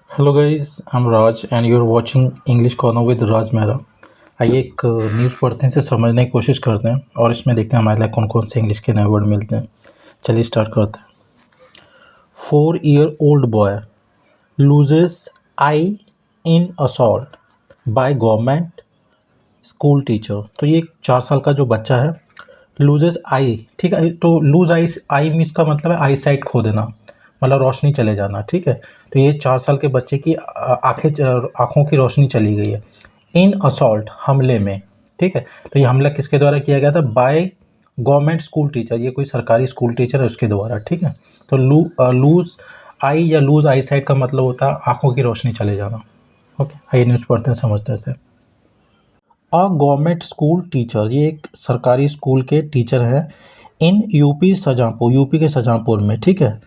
Hello guys, I am Raj and you are watching English corner with Raj Mehra. आइए एक news पढ़ते हैं, इसे समझने की कोशिश करते हैं और इसमें देखते हैं हमारे लिए कौन कौन से इंग्लिश के नए वर्ड मिलते हैं। चलिए स्टार्ट करते हैं। 4 year old boy loses eye in assault by government school teacher. तो ये 4 साल का जो बच्चा है, लूजेस आई, ठीक है। तो लूज आई, आई मीन्स का मतलब है आई साइट खो देना, मतलब रोशनी चले जाना, ठीक है। तो ये 4 साल के बच्चे की आँखों की रोशनी चली गई है इन असॉल्ट, हमले में, ठीक है। तो ये हमला किसके द्वारा किया गया था? बाय गवर्नमेंट स्कूल टीचर, ये कोई सरकारी स्कूल टीचर है उसके द्वारा, ठीक है। तो लूज आई या लूज आई साइट का मतलब होता है आँखों की रोशनी चले जाना। ओके, आइए न्यूज़ पढ़ते हैं, समझते हैं। अ गवर्नमेंट स्कूल टीचर, ये एक सरकारी स्कूल के टीचर हैं इन यूपी शाहजहाँपुर, यूपी के शाहजहाँपुर में, ठीक है।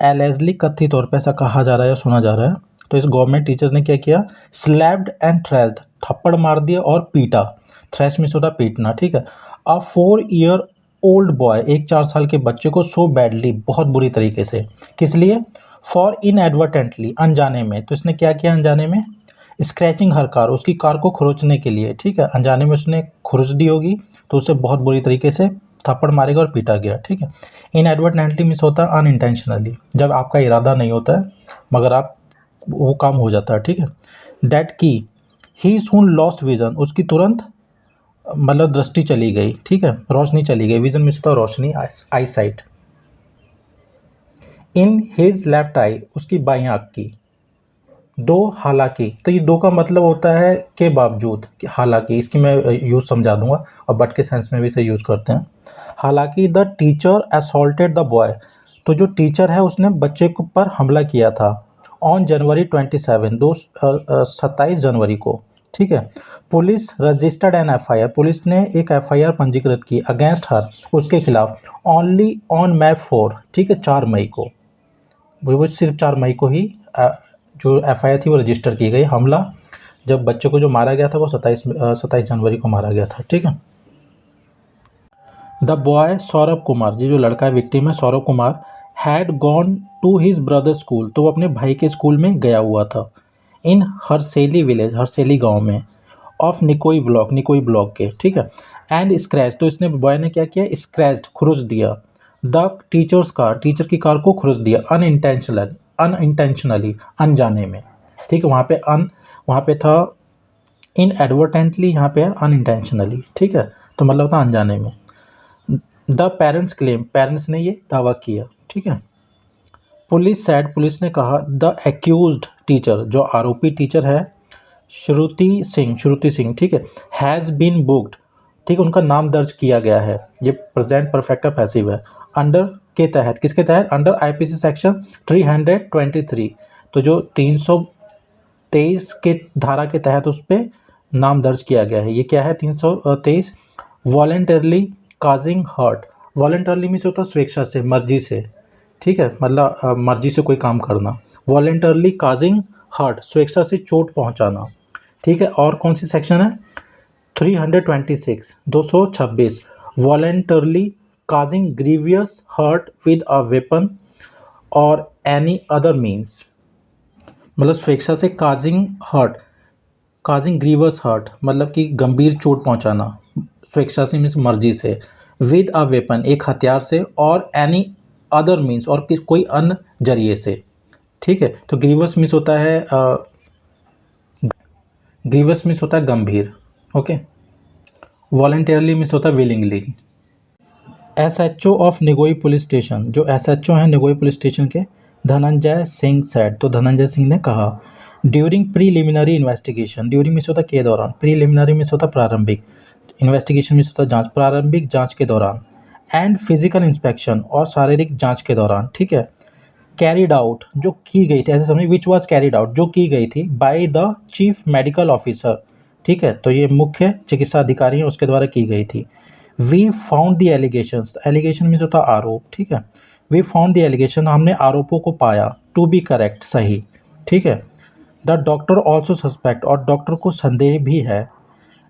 एलेजली कथित तौर पर ऐसा कहा जा रहा है या सुना जा रहा है। तो इस गवर्नमेंट टीचर ने क्या किया? स्लैप्ड एंड थ्रेस्ड, थप्पड़ मार दिया और पीटा। थ्रेश मीन्स होता पीटना, ठीक है। अ 4 year ओल्ड बॉय, एक 4 साल के बच्चे को, सो बैडली, बहुत बुरी तरीके से। किस लिए? फॉर इनएडवर्टेंटली, अनजाने में। तो इसने क्या किया अनजाने में? स्क्रैचिंग हर कार, उसकी कार को खरोचने के लिए, ठीक है। अनजाने में उसने खुरच दी होगी तो उसे बहुत बुरी तरीके से थप्पड़ मारेगा और पीटा गया, ठीक है। इनएडवर्टेंटली मीन्स होता है अनइंटेंशनली, जब आपका इरादा नहीं होता है मगर आप वो काम हो जाता है, ठीक है। डेट की ही सून लॉस्ट विजन, उसकी तुरंत मतलब दृष्टि चली गई, ठीक है, रोशनी चली गई। विजन मीन्स होता है रोशनी, आई साइट। इन हिज लेफ्ट आई, उसकी बाईं आँख की। दो हालांकि, तो ये दो का मतलब होता है के बावजूद, हालांकि, इसकी मैं यूज़ समझा दूंगा और बट के सेंस में भी इसे यूज़ करते हैं। हालांकि the teacher assaulted the boy, तो जो टीचर है उसने बच्चे पर हमला किया था ऑन जनवरी 27 जनवरी को, ठीक है। Police registered an FIR, police ने एक एफआईआर पंजीकृत की अगेंस्ट हर, उसके खिलाफ, ओनली ऑन May 4, ठीक है, 4 मई को। वो सिर्फ 4 मई को ही जो एफआईआर थी वो रजिस्टर की गई। हमला जब बच्चे को जो मारा गया था वो 27 जनवरी को मारा गया था, ठीक है। द बॉय सौरभ कुमार, जी जो लड़का है विक्टिम है Saurabh Kumar, had gone to his brother school, तो वो अपने भाई के स्कूल में गया हुआ था। इन हरसेली विलेज, हरसेली गांव में, ऑफ निकोई ब्लॉक के, ठीक है। एंड स्क्रैच, तो इसने बॉय ने क्या किया? स्क्रैच्ड, खुरच दिया। द टीचर्स कार, टीचर की कार को खुरच दिया। अनइंटेंशनली, अनजाने में, ठीक है। वहाँ पे था इनएडवर्टेंटली, यहाँ पे अनइंटेंशनली, ठीक है। तो मतलब था अनजाने में। द पेरेंट्स क्लेम, पेरेंट्स ने ये दावा किया, ठीक है। पुलिस सैड, पुलिस ने कहा, द एक्यूज्ड टीचर, जो आरोपी टीचर है, श्रुति सिंह, ठीक है, हैज़ बीन बुक्ड, ठीक है, उनका नाम दर्ज किया गया है। ये प्रेजेंट परफेक्ट पैसिव है। अंडर के तहत, किसके तहत? अंडर आईपीसी सेक्शन 323, तो जो 323 के धारा के तहत उस पर नाम दर्ज किया गया है। ये क्या है? 323 voluntarily causing hurt, voluntarily means होता है स्वेच्छा से, मर्जी से, ठीक है, मतलब मर्जी से कोई काम करना। वॉलेंटरली काजिंग हर्ट, स्वेच्छा से चोट पहुंचाना, ठीक है। और कौन सी सेक्शन है? 326, 226, voluntarily causing grievous hurt with a weapon or any other means, मतलब स्वेच्छा से causing hurt, causing grievous hurt मतलब कि गंभीर चोट पहुंचाना, स्वेच्छा से मीन्स मर्जी से, विद अ वेपन एक हथियार से, और एनी अदर मीन्स और कोई अन्य जरिए से, ठीक है। तो ग्रीवियस मीन्स होता है गंभीर, ओके। वॉलंटियरली मीन्स होता है willingly. SHO of Nigoi police station, जो एसएचओ हैं निगोई पुलिस स्टेशन के, धनंजय सिंह सेड, तो धनंजय सिंह ने कहा, during preliminary investigation, during means होता के दौरान, प्रीलिमिनरी मीन्स होता प्रारंभिक, इन्वेस्टिगेशन मीन्स होता जांच, प्रारंभिक जांच के दौरान, एंड फिजिकल इंस्पेक्शन और शारीरिक जांच के दौरान, ठीक है। कैरिड आउट, जो की गई थी, ऐसे समझिए, विच वाज कैरिड आउट, जो की गई थी, by the chief medical officer, ठीक है। तो ये मुख्य चिकित्सा अधिकारी हैं, उसके द्वारा की गई थी। We found the allegations, allegation means होता आरोप, ठीक है। वी फाउंड द एलिगेशन, हमने आरोपों को पाया, टू बी करेक्ट, सही, ठीक है। द डॉक्टर ऑल्सो सस्पेक्ट, और डॉक्टर को संदेह भी है।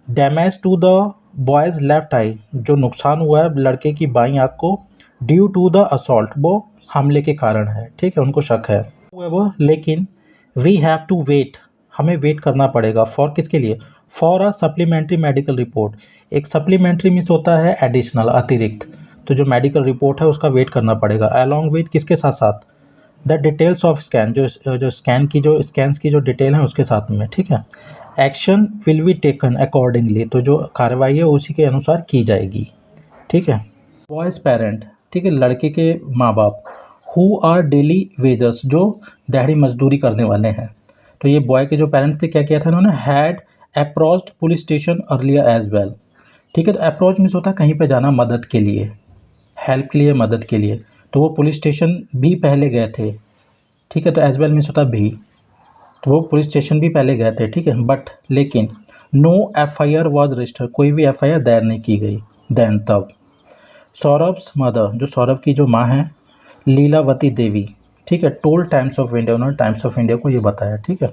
Damage to the boy's left eye, जो नुकसान हुआ है लड़के की बाईं आँख को, ड्यू टू द असॉल्ट, वो हमले के कारण है, ठीक है, उनको शक है वो, लेकिन वी हैव टू वेट, हमें वेट करना पड़ेगा, फॉर किसके लिए, for a supplementary medical report. एक सप्लीमेंट्री मीन्स होता है एडिशनल, अतिरिक्त, तो जो मेडिकल रिपोर्ट है उसका वेट करना पड़ेगा, अलॉन्ग विथ किसके साथ साथ, द डिटेल्स ऑफ स्कैन, जो स्कैन की जो स्कैन्स की जो डिटेल है उसके साथ में, ठीक है। Action will be taken accordingly, तो जो कार्रवाई है उसी के अनुसार की जाएगी, ठीक है। बॉयज़ पेरेंट, ठीक है, लड़के के माँ बाप, हु आर डेली वेजर्स, जो दिहाड़ी मजदूरी करने वाले हैं। तो ये बॉय के जो पेरेंट्स थे क्या किया था इन्होंने, had approached police station earlier as well, ठीक है। तो अप्रोच मीन्स होता है कहीं पे जाना मदद के लिए, हेल्प के लिए, मदद के लिए, तो वो पुलिस स्टेशन भी पहले गए थे, ठीक है। तो एज वेल मीन्स होता है भी, तो वो पुलिस स्टेशन भी पहले गए थे, ठीक है। बट लेकिन नो एफआईआर वाज रजिस्टर्ड, कोई भी एफआईआर दायर नहीं की गई देन तब। सौरभ्स मदर, जो सौरभ की जो माँ है, लीलावती देवी, ठीक है, टोल्ड टाइम्स ऑफ इंडिया, उन्होंने टाइम्स ऑफ इंडिया को ये बताया, ठीक है।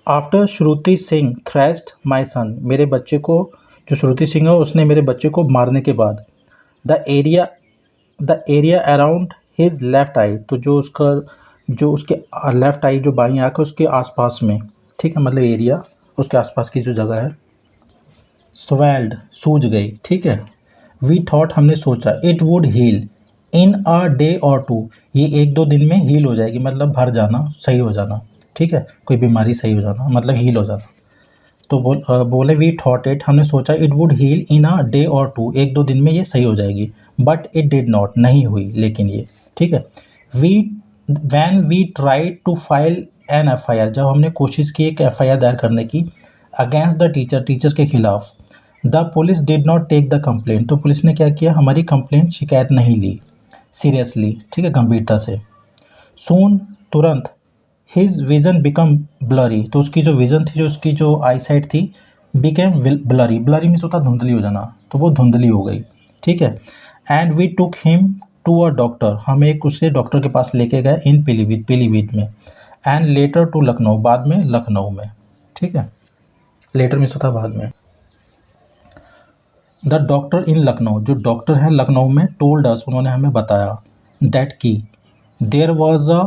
आफ्टर श्रुति सिंह थ्रेस्ड माई सन, मेरे बच्चे को, जो श्रुति सिंह है उसने मेरे बच्चे को मारने के बाद, the area around his left eye, तो जो उसके लेफ्ट आई, जो बाईं आँख है उसके आसपास में, ठीक है, मतलब एरिया उसके आसपास की जो जगह है, स्वेल्ड, सूज गई, ठीक है। वी थॉट, हमने सोचा, it would heal in a day or two, ये 1-2 दिन में हील हो जाएगी, मतलब भर जाना, सही हो जाना, ठीक है, कोई बीमारी सही हो जाना मतलब हील हो जाना। तो बोले वी थॉट इट, हमने सोचा, it would heal in a day or two, 1-2 दिन में ये सही हो जाएगी, बट इट डिड नॉट, नहीं हुई, लेकिन ये, ठीक है। When we try to file an FIR, जब हमने कोशिश की एक एफआईआर दायर करने की अगेंस्ट द टीचर के खिलाफ, the police did not take the complaint, तो पुलिस ने क्या किया, हमारी कंप्लेंट, शिकायत नहीं ली सीरियसली, ठीक है, गंभीरता से। सून, तुरंत, हिज विज़न बिकम ब्लरी, तो उसकी जो विज़न थी, जो उसकी जो आई साइट थी, बिकेम ब्लरी, ब्लरी मीन्स होता धुंधली हो जाना, तो वो धुंधली हो गई, ठीक है। And we took him to a doctor, हम एक उससे डॉक्टर के पास लेके गए इन पीलीभीत में, एंड लेटर टू लखनऊ, बाद में लखनऊ में, ठीक है, लेटर मीन्स होता बाद में। द डॉक्टर इन लखनऊ, जो डॉक्टर है लखनऊ में, टोल्ड अस, उन्होंने हमें बताया, दैट की there was a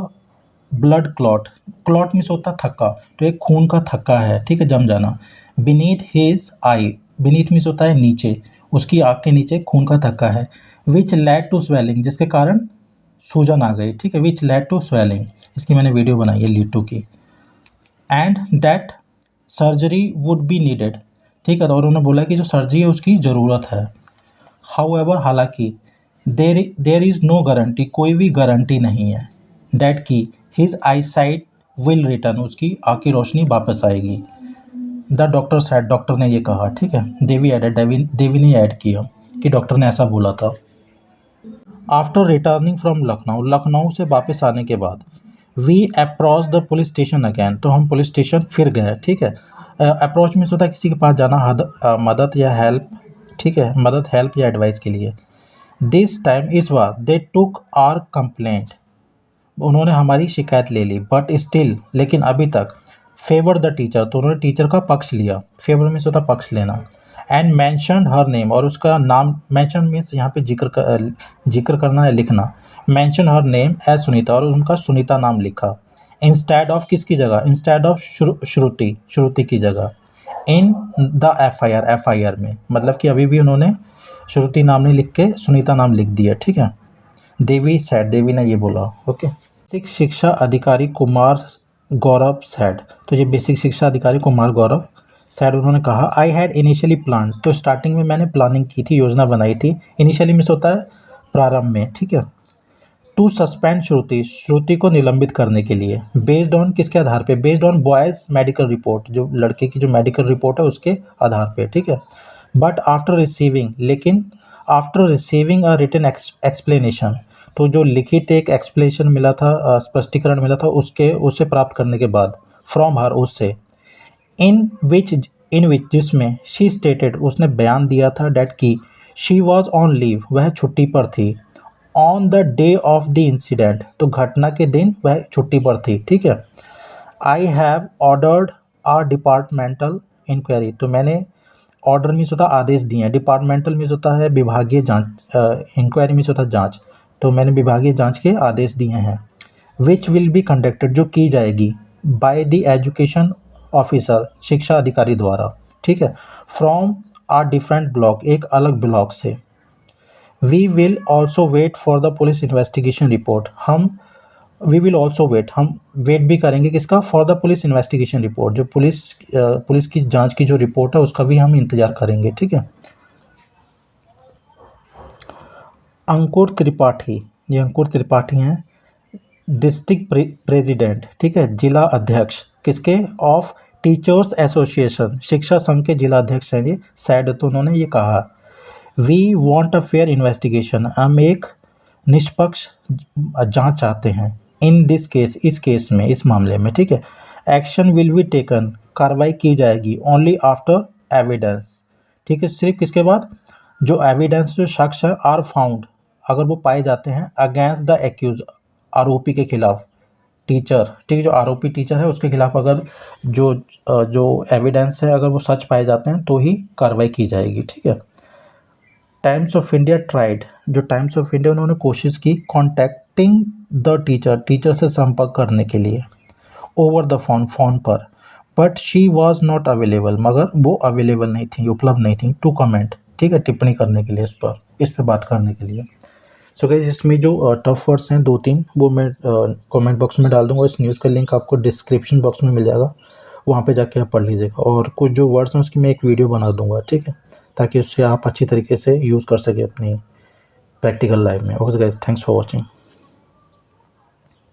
blood clot, clot means होता थक्का, तो एक खून का थक्का है, ठीक है, जम जाना, बीनीथ हिज आई, बीनीथ मीन्स होता है नीचे, उसकी आँख के नीचे खून का थक्का है, विच लेड टू स्वेलिंग, जिसके कारण सूजन आ गई, ठीक है, विच लेड टू स्वेलिंग, इसकी मैंने वीडियो बनाई है लीड टू की, and that surgery would be needed, ठीक है, और उन्होंने बोला कि जो सर्जरी है उसकी ज़रूरत है। हाउएवर, हालांकि, देर इज़ नो गारंटी, कोई भी गारंटी नहीं है, डैट की his I site will return, उसकी आँख की रोशनी वापस आएगी। द डॉक्टर सैड, डॉक्टर ने ये कहा, ठीक है, देवी एडेड, देवी ने ऐड किया कि डॉक्टर ने ऐसा बोला था। After returning from Lucknow, Lucknow से वापस आने के बाद, we approach the police station again, तो हम पुलिस स्टेशन फिर गए, ठीक है। अप्रोच मीन्स होता है किसी के पास जाना, मदद या हेल्प, ठीक है, मदद, हेल्प या एडवाइस के लिए। दिस टाइम, इस बार, दे टुक आर कंप्लेंट, उन्होंने हमारी शिकायत ले ली, बट स्टिल, लेकिन अभी तक, फेवर द टीचर, तो उन्होंने टीचर का पक्ष लिया, फेवर मीन्स होता पक्ष लेना, एंड मैंशन हर नेम, और उसका नाम, मैंशन मीन्स यहाँ पे जिक्र करना है, लिखना, mention her name as Sunita, और उनका सुनीता नाम लिखा, इंस्टेड ऑफ, किसकी जगह, इंस्टेड ऑफ श्रुति की जगह, इन द एफआईआर में, मतलब कि अभी भी उन्होंने श्रुति नाम नहीं लिख के सुनीता नाम लिख दिया, ठीक है। देवी सैड, देवी ने ये बोला, ओके। बेसिक शिक्षा अधिकारी कुमार गौरव सैड, तो ये बेसिक शिक्षा अधिकारी कुमार गौरव सैड, उन्होंने कहा, आई हैड इनिशियली प्लान, तो स्टार्टिंग में मैंने प्लानिंग की थी, योजना बनाई थी, इनिशियली मिस होता है प्रारंभ में, ठीक है, टू सस्पेंड श्रुति को निलंबित करने के लिए, बेस्ड ऑन, किसके आधार पे, based on boys medical report, जो लड़के की जो मेडिकल रिपोर्ट है उसके आधार पे, ठीक है। बट आफ्टर रिसीविंग, लेकिन after receiving a written explanation, तो जो लिखित एक एक्सप्लेनेशन मिला था, स्पष्टीकरण मिला था उसे प्राप्त करने के बाद, फ्रॉम हर, उससे, इन विच, जिसमें शी स्टेटेड, उसने बयान दिया था, डैट की शी वॉज ऑन लीव, वह छुट्टी पर थी, on the day of the incident, तो घटना के दिन वह छुट्टी पर थी, ठीक है। I have ordered a departmental inquiry, तो मैंने, ऑर्डर मीन्स होता आदेश दिए हैं, डिपार्टमेंटल मीन्स होता है विभागीय जांच, इंक्वायरी मीन्स होता है जांच, तो मैंने विभागीय जांच के आदेश दिए हैं, विच विल बी कंडक्टेड, जो की जाएगी, बाय द एजुकेशन ऑफिसर, शिक्षा अधिकारी द्वारा, ठीक है, फ्रॉम आ डिफरेंट ब्लॉक, एक अलग ब्लॉक से। We will also wait for the police investigation report, we will also wait, हम वेट भी करेंगे किसका, for the police investigation report, जो पुलिस की जांच की जो रिपोर्ट है उसका भी हम इंतजार करेंगे, ठीक है। अंकुर त्रिपाठी, ये अंकुर त्रिपाठी हैं, डिस्ट्रिक्ट प्रेसिडेंट, ठीक है, जिला अध्यक्ष किसके, ऑफ टीचर्स एसोसिएशन, शिक्षा संघ के जिला अध्यक्ष हैं ये, सैड, तो उन्होंने ये कहा, we want a fair investigation, हम एक निष्पक्ष जांच चाहते हैं, इन दिस केस, इस केस में, इस मामले में, ठीक है। एक्शन विल बी टेकन, कार्रवाई की जाएगी, ओनली आफ्टर एविडेंस, ठीक है, सिर्फ किसके बाद, जो एविडेंस, जो साक्ष्य है, आर फाउंड, अगर वो पाए जाते हैं, अगेंस्ट द एक्यूज, आरोपी के खिलाफ, टीचर, ठीक है, जो आरोपी टीचर है उसके खिलाफ अगर जो एविडेंस है अगर वो सच पाए जाते हैं तो ही कार्रवाई की जाएगी, ठीक है। टाइम्स ऑफ इंडिया ट्राइड, जो टाइम्स ऑफ इंडिया, उन्होंने कोशिश की कॉन्टैक्टिंग द टीचर से संपर्क करने के लिए, ओवर द फोन पर, but she was not available, मगर वो अवेलेबल नहीं थी, उपलब्ध नहीं थी, टू कमेंट, ठीक है, टिप्पणी करने के लिए, इस पर बात करने के लिए। सो गाइस, इसमें जो टफ वर्ड्स हैं 2-3 वो मैं कमेंट बॉक्स में डाल दूंगा, इस न्यूज़ का लिंक आपको डिस्क्रिप्शन बॉक्स में मिल जाएगा, वहाँ पे जाके आप पढ़ लीजिएगा, और कुछ जो वर्ड्स हैं उसकी मैं एक वीडियो बना दूंगा, ठीक है, ताकि उससे आप अच्छी तरीके से यूज़ कर सकें अपनी प्रैक्टिकल लाइफ में। Okay guys, thanks for watching.